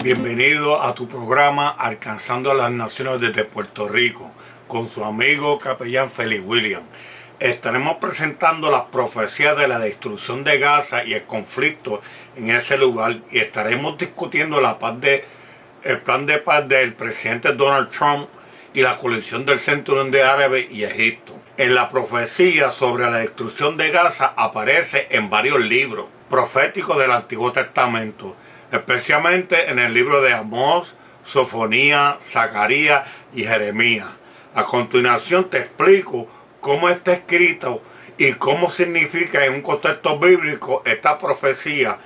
Bienvenido a tu programa Alcanzando a las Naciones desde Puerto Rico con su amigo capellán Félix William. Estaremos presentando las profecías de la destrucción de Gaza y el conflicto en ese lugar, y estaremos discutiendo el plan de paz del presidente Donald Trump y la coalición del Centro de Árabe y Egipto. En la profecía sobre la destrucción de Gaza aparece en varios libros proféticos del Antiguo Testamento, especialmente en el libro de Amós, Sofonías, Zacarías y Jeremías. A continuación te explico cómo está escrito y cómo significa en un contexto bíblico esta profecía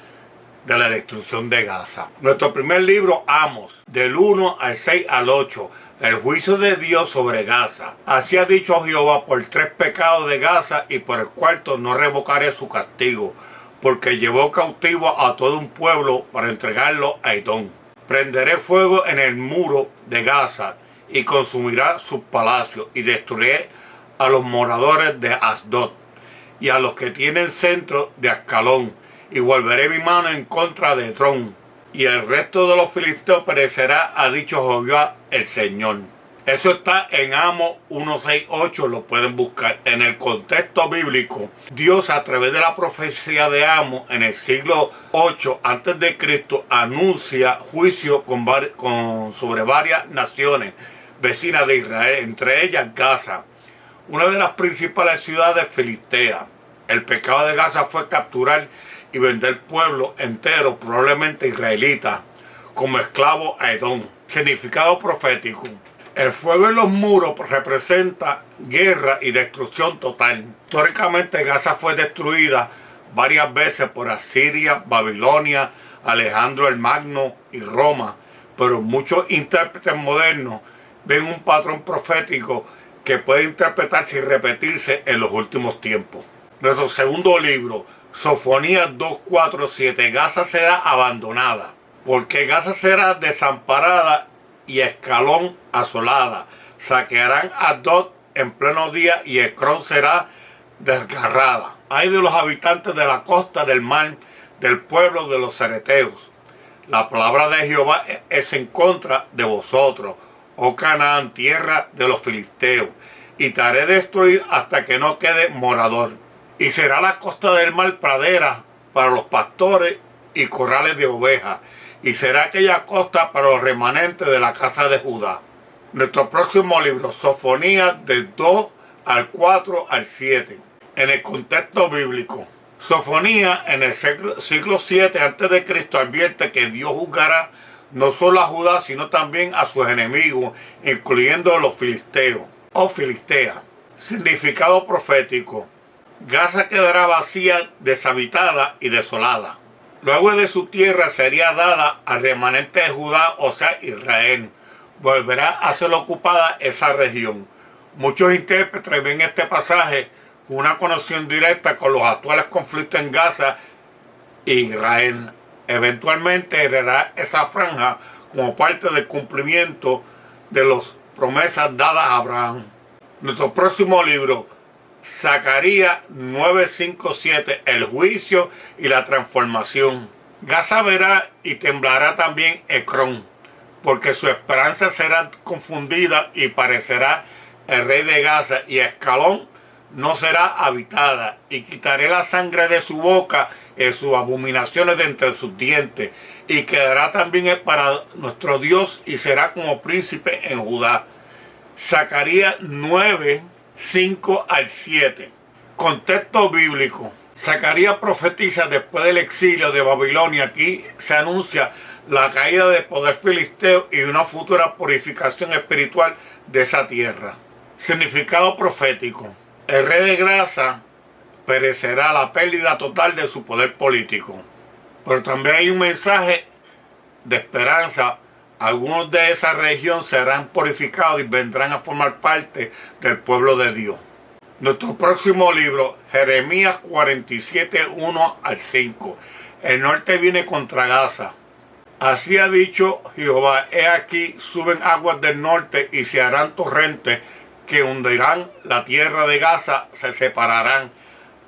de la destrucción de Gaza. Nuestro primer libro, Amós, del 1 al 6 al 8, el juicio de Dios sobre Gaza. Así ha dicho Jehová: por 3 pecados de Gaza y por el cuarto no revocaré su castigo, porque llevó cautivo a todo un pueblo para entregarlo a Edom. Prenderé fuego en el muro de Gaza y consumirá sus palacios, y destruiré a los moradores de Asdod y a los que tienen centro de Ascalón, y volveré mi mano en contra de Edom, y el resto de los filisteos perecerá, ha dicho Jehová el Señor. Eso está en Amós 1:6-8, lo pueden buscar. En el contexto bíblico, Dios, a través de la profecía de Amós en el siglo 8 a.C., anuncia juicio sobre varias naciones vecinas de Israel, entre ellas Gaza, una de las principales ciudades filisteas. El pecado de Gaza fue capturar y vender pueblo entero, probablemente israelitas, como esclavos a Edom. Significado profético: el fuego en los muros representa guerra y destrucción total. Históricamente Gaza fue destruida varias veces por Asiria, Babilonia, Alejandro el Magno y Roma, pero muchos intérpretes modernos ven un patrón profético que puede interpretarse y repetirse en los últimos tiempos. Nuestro segundo libro, Sofonías 2:4-7, Gaza será abandonada, porque Gaza será desamparada y Ascalón asolada. Saquearán a Asdod en pleno día y Ecrón será desgarrada. Ay de los habitantes de la costa del mar, del pueblo de los cereteos. La palabra de Jehová es en contra de vosotros, oh Canaán, tierra de los filisteos, y te haré destruir hasta que no quede morador. Y será la costa del mar pradera para los pastores y corrales de ovejas, y será aquella costa para los remanentes de la casa de Judá. Nuestro próximo libro, Sofonías, del 2 al 4 al 7. En el contexto bíblico, Sofonías en el siglo 7 a.C. advierte que Dios juzgará no solo a Judá, sino también a sus enemigos, incluyendo los filisteos o filisteas. Significado profético: Gaza quedará vacía, deshabitada y desolada. Luego de su tierra sería dada al remanente de Judá, o sea, Israel. Volverá a ser ocupada esa región. Muchos intérpretes ven este pasaje con una conexión directa con los actuales conflictos en Gaza e Israel. Eventualmente heredará esa franja como parte del cumplimiento de las promesas dadas a Abraham. Nuestro próximo libro, Zacarías 9:5-7, el juicio y la transformación. Gaza verá y temblará también Ecrón, porque su esperanza será confundida y parecerá el rey de Gaza, y Ascalón no será habitada, y quitaré la sangre de su boca y sus abominaciones de entre sus dientes, y quedará también para nuestro Dios y será como príncipe en Judá. Zacarías 9:5 al 7. Contexto bíblico: Zacarías profetiza después del exilio de Babilonia. Aquí se anuncia la caída del poder filisteo y una futura purificación espiritual de esa tierra. Significado profético: el rey de Gaza perecerá, la pérdida total de su poder político. Pero también hay un mensaje de esperanza. Algunos de esa región serán purificados y vendrán a formar parte del pueblo de Dios. Nuestro próximo libro, Jeremías 47:1 al 5. El norte viene contra Gaza. Así ha dicho Jehová: he aquí suben aguas del norte y se harán torrentes que hundirán la tierra de Gaza, se separarán.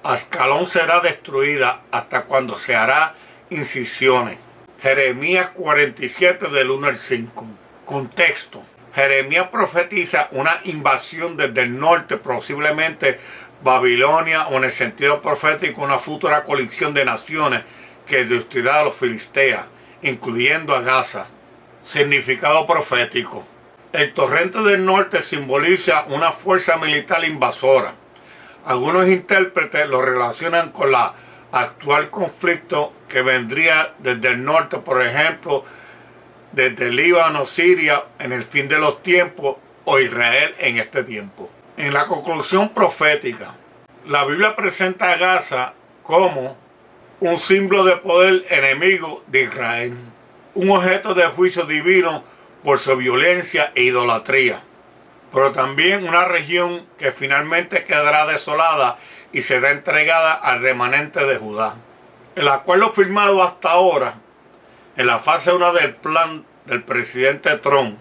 Ascalón será destruida hasta cuando se hará incisiones. Jeremías 47 del 1 al 5. Contexto. Jeremías profetiza una invasión desde el norte, posiblemente Babilonia, o en el sentido profético una futura coalición de naciones que destruirá a los filisteos, incluyendo a Gaza. Significado profético. El torrente del norte simboliza una fuerza militar invasora. Algunos intérpretes lo relacionan con la actual conflicto que vendría desde el norte, por ejemplo, desde Líbano, Siria en el fin de los tiempos, o Israel en este tiempo. En la conclusión profética, la Biblia presenta a Gaza como un símbolo de poder enemigo de Israel, un objeto de juicio divino por su violencia e idolatría, pero también una región que finalmente quedará desolada y será entregada al remanente de Judá. El acuerdo firmado hasta ahora, en la fase 1 del plan del presidente Trump,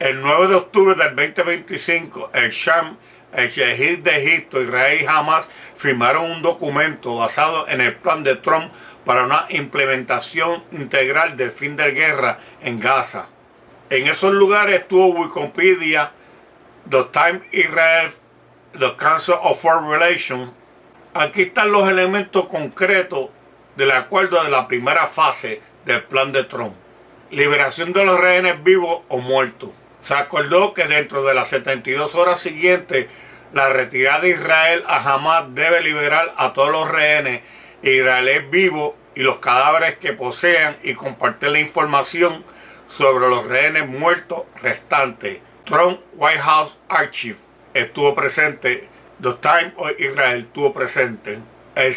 el 9 de octubre del 2025, el Sham, el Sheikh de Egipto, Israel y Hamas firmaron un documento basado en el plan de Trump para una implementación integral del fin de guerra en Gaza. En esos lugares estuvo Wikipedia, The Times Israel, the Council of Foreign Relations. Aquí están los elementos concretos del acuerdo de la primera fase del plan de Trump. Liberación de los rehenes vivos o muertos. Se acordó que dentro de las 72 horas siguientes, la retirada de Israel a Hamas debe liberar a todos los rehenes israelíes vivos y los cadáveres que posean y compartir la información sobre los rehenes muertos restantes. Trump White House Archive estuvo presente, The Times of Israel estuvo presente, el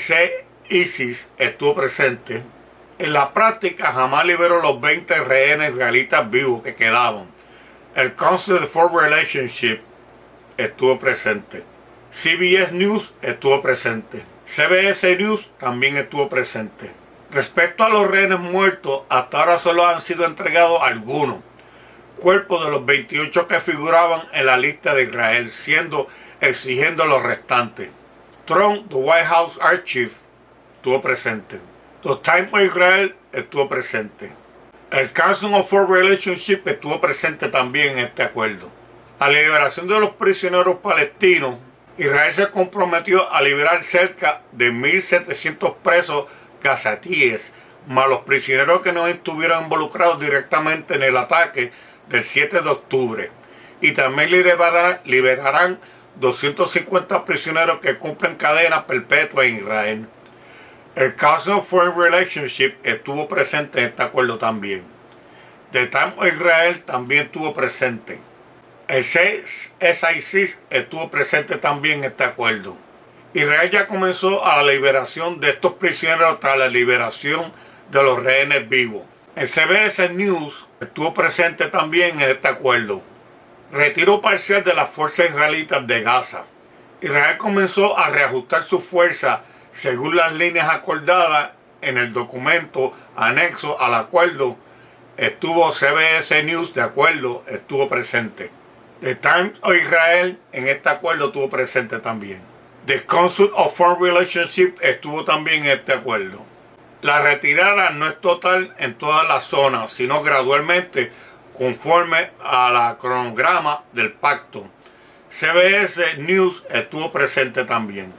ISIS estuvo presente. En la práctica jamás liberó los 20 rehenes israelitas vivos que quedaban. El Council for Relationship estuvo presente. CBS News estuvo presente. CBS News también estuvo presente. Respecto a los rehenes muertos, hasta ahora solo han sido entregados algunos cuerpos de los 28 que figuraban en la lista de Israel, exigiendo los restantes. Trump, The White House Archive, estuvo presente. The Times of Israel estuvo presente. El Council of Foreign Relationship estuvo presente también en este acuerdo. A la liberación de los prisioneros palestinos, Israel se comprometió a liberar cerca de 1.700 presos gazatíes, más los prisioneros que no estuvieron involucrados directamente en el ataque del 7 de octubre. Y también liberarán 250 prisioneros que cumplen cadena perpetua en Israel. El Council of Foreign Relationship estuvo presente en este acuerdo también. The Times of Israel también estuvo presente. El SIC estuvo presente también en este acuerdo. Israel ya comenzó a la liberación de estos prisioneros tras la liberación de los rehenes vivos. El CBS News estuvo presente también en este acuerdo. Retiro parcial de las fuerzas israelitas de Gaza. Israel comenzó a reajustar su fuerza según las líneas acordadas en el documento anexo al acuerdo. Estuvo CBS News de acuerdo, estuvo presente. The Times of Israel en este acuerdo estuvo presente también. The Council of Foreign Relationship estuvo también en este acuerdo. La retirada no es total en todas las zonas, sino gradualmente conforme a la cronograma del pacto. CBS News estuvo presente también.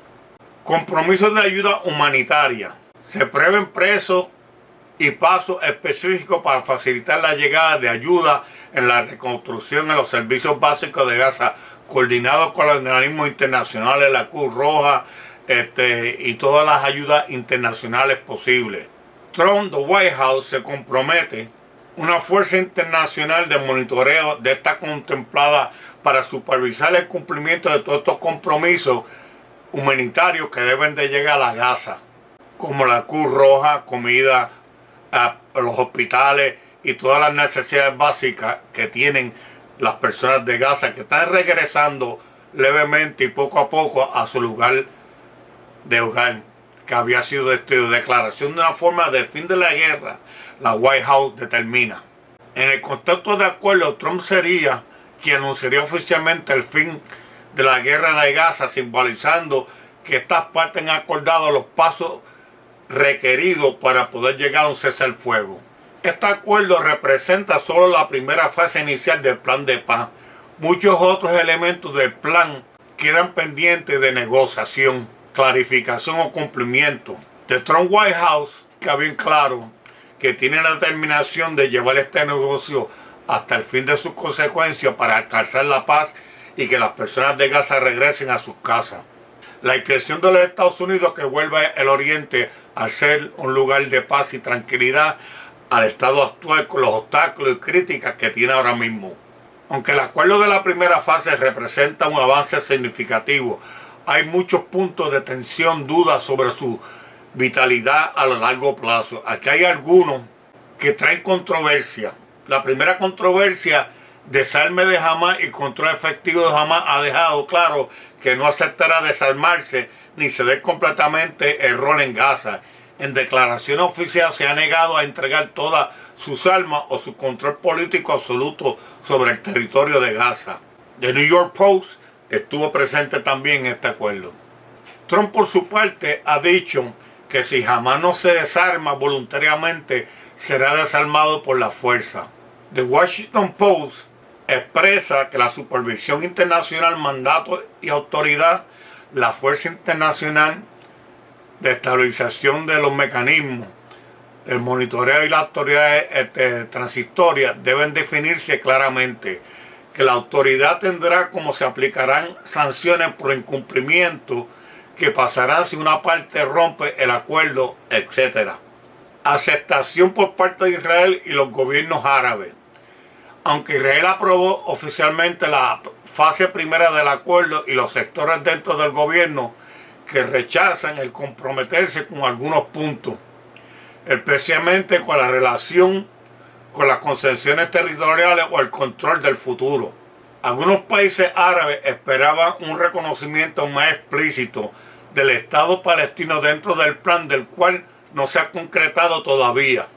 Compromisos de ayuda humanitaria. Se prevén presos y pasos específicos para facilitar la llegada de ayuda en la reconstrucción en los servicios básicos de Gaza, coordinados con los organismos internacionales, la Cruz Roja y todas las ayudas internacionales posibles. Trump, The White House, se compromete una fuerza internacional de monitoreo de esta contemplada para supervisar el cumplimiento de todos estos compromisos humanitarios que deben de llegar a Gaza, como la Cruz Roja, comida a los hospitales y todas las necesidades básicas que tienen las personas de Gaza que están regresando levemente y poco a poco a su lugar de hogar que había sido destruido. Declaración de una forma de fin de la guerra, la White House determina. En el contexto de acuerdo, Trump sería quien anunciaría oficialmente el fin de la guerra de Gaza, simbolizando que estas partes han acordado los pasos requeridos para poder llegar a un cese al fuego. Este acuerdo representa solo la primera fase inicial del plan de paz. Muchos otros elementos del plan quedan pendientes de negociación, clarificación o cumplimiento. The Trump White House está bien claro que tiene la determinación de llevar este negocio hasta el fin de sus consecuencias para alcanzar la paz y que las personas de Gaza regresen a sus casas. La intención de los Estados Unidos que vuelva el Oriente a ser un lugar de paz y tranquilidad al estado actual con los obstáculos y críticas que tiene ahora mismo. Aunque el acuerdo de la primera fase representa un avance significativo, hay muchos puntos de tensión, dudas sobre su vitalidad a largo plazo. Aquí hay algunos que traen controversia. La primera controversia, desarme de Hamás y control efectivo de Hamás, ha dejado claro que no aceptará desarmarse ni ceder completamente el rol en Gaza. En declaración oficial se ha negado a entregar todas sus armas o su control político absoluto sobre el territorio de Gaza. The New York Post estuvo presente también en este acuerdo. Trump, por su parte, ha dicho que si Hamás no se desarma voluntariamente, será desarmado por la fuerza. The Washington Post expresa que la supervisión internacional, mandato y autoridad, la fuerza internacional de estabilización de los mecanismos, el monitoreo y las autoridades transitorias deben definirse claramente, que la autoridad tendrá como se aplicarán sanciones por incumplimiento que pasarán si una parte rompe el acuerdo, etc. Aceptación por parte de Israel y los gobiernos árabes. Aunque Israel aprobó oficialmente la fase primera del acuerdo y los sectores dentro del gobierno que rechazan el comprometerse con algunos puntos, especialmente con la relación con las concesiones territoriales o el control del futuro. Algunos países árabes esperaban un reconocimiento más explícito del Estado palestino dentro del plan, del cual no se ha concretado todavía.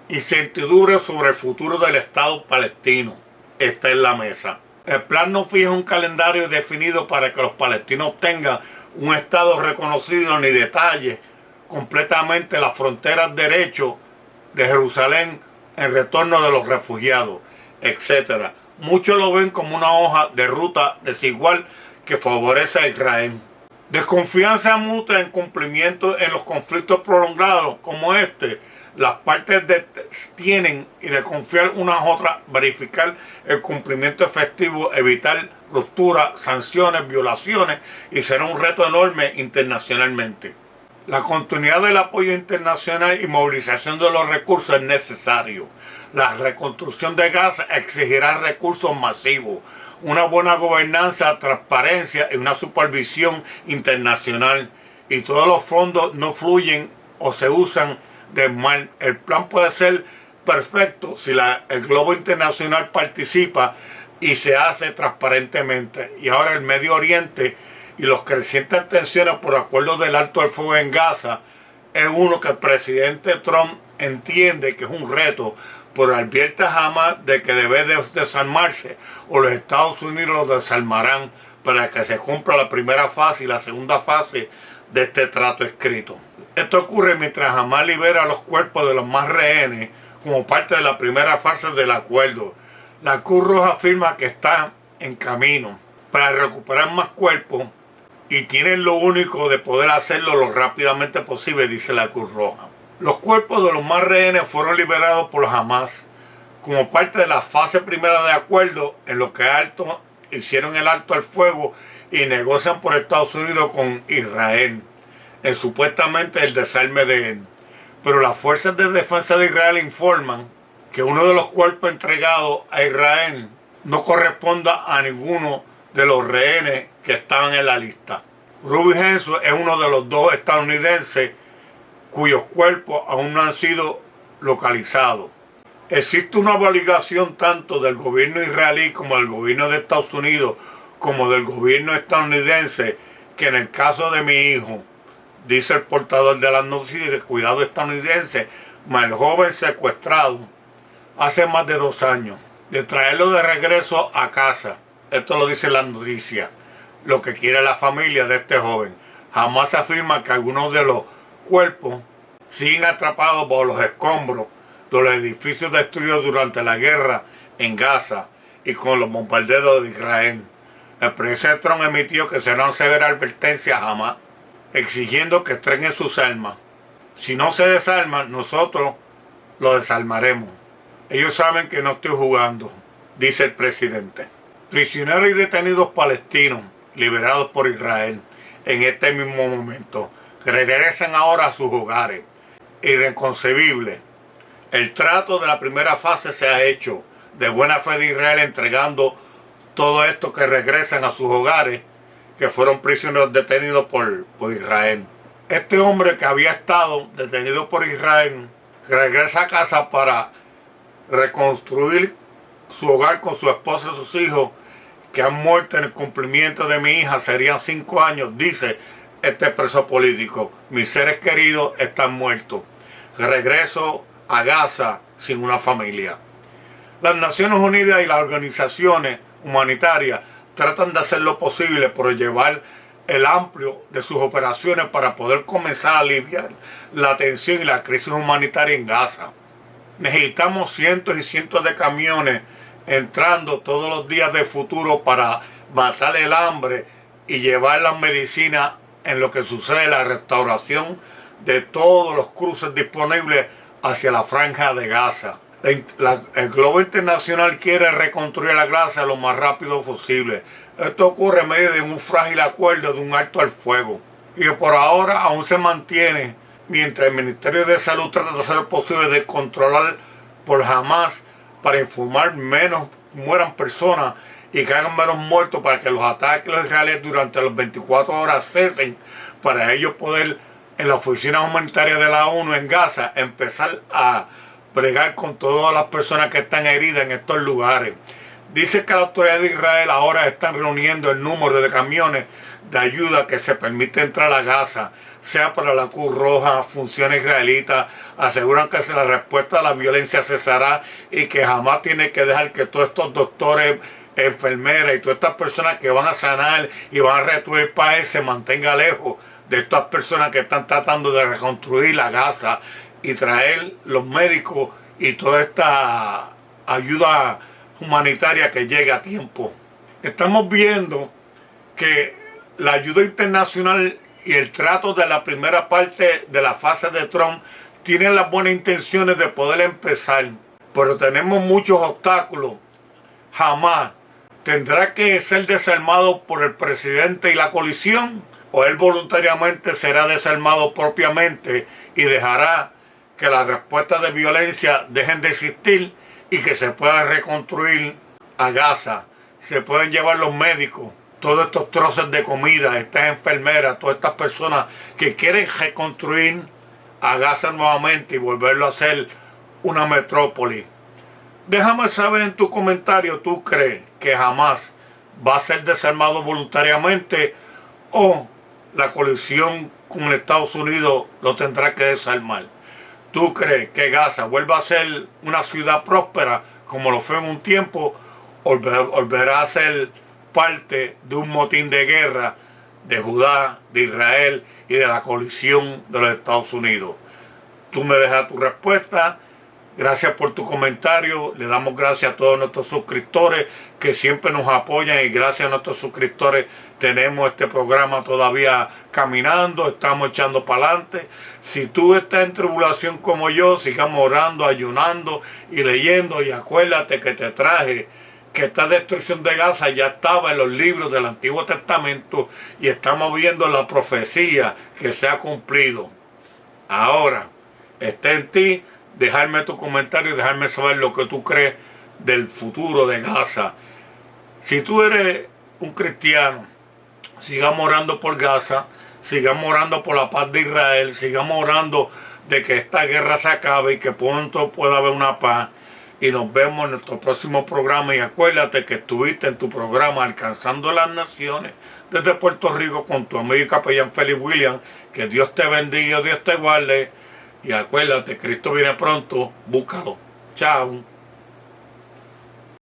Incertidumbre sobre el futuro del Estado palestino está en la mesa. El plan no fija un calendario definido para que los palestinos obtengan un Estado reconocido ni detalle completamente las fronteras derechos de Jerusalén en retorno de los refugiados, etc. Muchos lo ven como una hoja de ruta desigual que favorece a Israel. Desconfianza mutua en cumplimiento en los conflictos prolongados como este. Las partes tienen y de confiar unas a otras, verificar el cumplimiento efectivo, evitar rupturas, sanciones, violaciones, y será un reto enorme internacionalmente. La continuidad del apoyo internacional y movilización de los recursos es necesario. La reconstrucción de Gaza exigirá recursos masivos, una buena gobernanza, transparencia y una supervisión internacional. Y todos los fondos no fluyen o se usan de mal. El plan puede ser perfecto si el globo internacional participa y se hace transparentemente. Y ahora el Medio Oriente y los crecientes tensiones por acuerdos del alto el fuego en Gaza es uno que el presidente Trump entiende que es un reto, pero advierte a Hamás de que debe desarmarse o los Estados Unidos lo desarmarán para que se cumpla la primera fase y la segunda fase de este trato escrito. Esto ocurre mientras Hamás libera los cuerpos de los más rehenes como parte de la primera fase del acuerdo. La Cruz Roja afirma que está en camino para recuperar más cuerpos y tienen lo único de poder hacerlo lo rápidamente posible, dice la Cruz Roja. Los cuerpos de los más rehenes fueron liberados por Hamás como parte de la fase primera de acuerdo, en lo que hicieron el alto al fuego y negocian por Estados Unidos con Israel en supuestamente el desarme de él. Pero las fuerzas de defensa de Israel informan que uno de los cuerpos entregados a Israel no corresponda a ninguno de los rehenes que estaban en la lista. Ruby Henson es uno de los dos estadounidenses cuyos cuerpos aún no han sido localizados. Existe una obligación tanto del gobierno israelí como del gobierno de Estados Unidos como del gobierno estadounidense que en el caso de mi hijo, dice el portador de las noticias de Cuidado estadounidense, el joven secuestrado hace más de 2 años, de traerlo de regreso a casa. Esto lo dice la noticia, lo que quiere la familia de este joven. Jamás se afirma que algunos de los cuerpos siguen atrapados por los escombros de los edificios destruidos durante la guerra en Gaza y con los bombardeos de Israel. El presidente Trump emitió que será una severa advertencia a Hamas, exigiendo que entreguen sus armas. Si no se desarman, nosotros lo desarmaremos. Ellos saben que no estoy jugando, dice el presidente. Prisioneros y detenidos palestinos liberados por Israel en este mismo momento regresan ahora a sus hogares. Irreconcebible. El trato de la primera fase se ha hecho de buena fe de Israel, entregando todo esto que regresan a sus hogares, que fueron prisioneros detenidos por Israel. Este hombre que había estado detenido por Israel regresa a casa para reconstruir su hogar con su esposa y sus hijos que han muerto en el cumplimiento de mi hija. Serían 5 años, dice este preso político. Mis seres queridos están muertos. Regreso a Gaza sin una familia. Las Naciones Unidas y las organizaciones humanitarias tratan de hacer lo posible por llevar el amplio de sus operaciones para poder comenzar a aliviar la tensión y la crisis humanitaria en Gaza. Necesitamos cientos y cientos de camiones entrando todos los días de futuro para matar el hambre y llevar las medicinas en lo que sucede la restauración de todos los cruces disponibles hacia la franja de Gaza. El globo internacional quiere reconstruir la Gaza lo más rápido posible. Esto ocurre en medio de un frágil acuerdo de un alto al fuego y que por ahora aún se mantiene mientras el Ministerio de Salud trata de hacer lo posible de controlar por Hamas para informar menos mueran personas y que hagan menos muertos para que los ataques de los israelíes durante las 24 horas cesen, para ellos poder en la oficina humanitaria de la ONU en Gaza empezar a bregar con todas las personas que están heridas en estos lugares. Dice que las autoridades de Israel ahora están reuniendo el número de camiones de ayuda que se permite entrar a Gaza, sea para la Cruz Roja, funciones israelitas. Aseguran que la respuesta a la violencia cesará y que jamás tiene que dejar que todos estos doctores, enfermeras y todas estas personas que van a sanar y van a reconstruir el país se mantenga lejos de estas personas que están tratando de reconstruir la Gaza y traer los médicos y toda esta ayuda humanitaria que llegue a tiempo. Estamos viendo que la ayuda internacional y el trato de la primera parte de la fase de Trump tienen las buenas intenciones de poder empezar, pero tenemos muchos obstáculos. Jamás tendrá que ser desarmado por el presidente y la coalición, o él voluntariamente será desarmado propiamente y dejará que las respuestas de violencia dejen de existir y que se pueda reconstruir a Gaza. Se pueden llevar los médicos, todos estos trozos de comida, estas enfermeras, todas estas personas que quieren reconstruir a Gaza nuevamente y volverlo a hacer una metrópoli. Déjame saber en tu comentario, ¿tú crees que jamás va a ser desarmado voluntariamente o la coalición con Estados Unidos lo tendrá que desarmar? ¿Tú crees que Gaza vuelva a ser una ciudad próspera como lo fue en un tiempo o volverá a ser parte de un motín de guerra de Judá, de Israel y de la coalición de los Estados Unidos? Tú me dejas tu respuesta. Gracias por tu comentario. Le damos gracias a todos nuestros suscriptores que siempre nos apoyan y gracias a nuestros suscriptores tenemos este programa todavía caminando, estamos echando para adelante. Si tú estás en tribulación como yo, sigamos orando, ayunando y leyendo, y acuérdate que te traje que esta destrucción de Gaza ya estaba en los libros del Antiguo Testamento y estamos viendo la profecía que se ha cumplido. Ahora está en ti dejarme tu comentario y dejarme saber lo que tú crees del futuro de Gaza. Si tú eres un cristiano, sigamos orando por Gaza, sigamos orando por la paz de Israel, sigamos orando de que esta guerra se acabe y que pronto pueda haber una paz. Y nos vemos en nuestro próximo programa. Y acuérdate que estuviste en tu programa Alcanzando las Naciones desde Puerto Rico con tu amigo y capellán Félix William. Que Dios te bendiga, Dios te guarde. Y acuérdate, Cristo viene pronto, búscalo. Chao.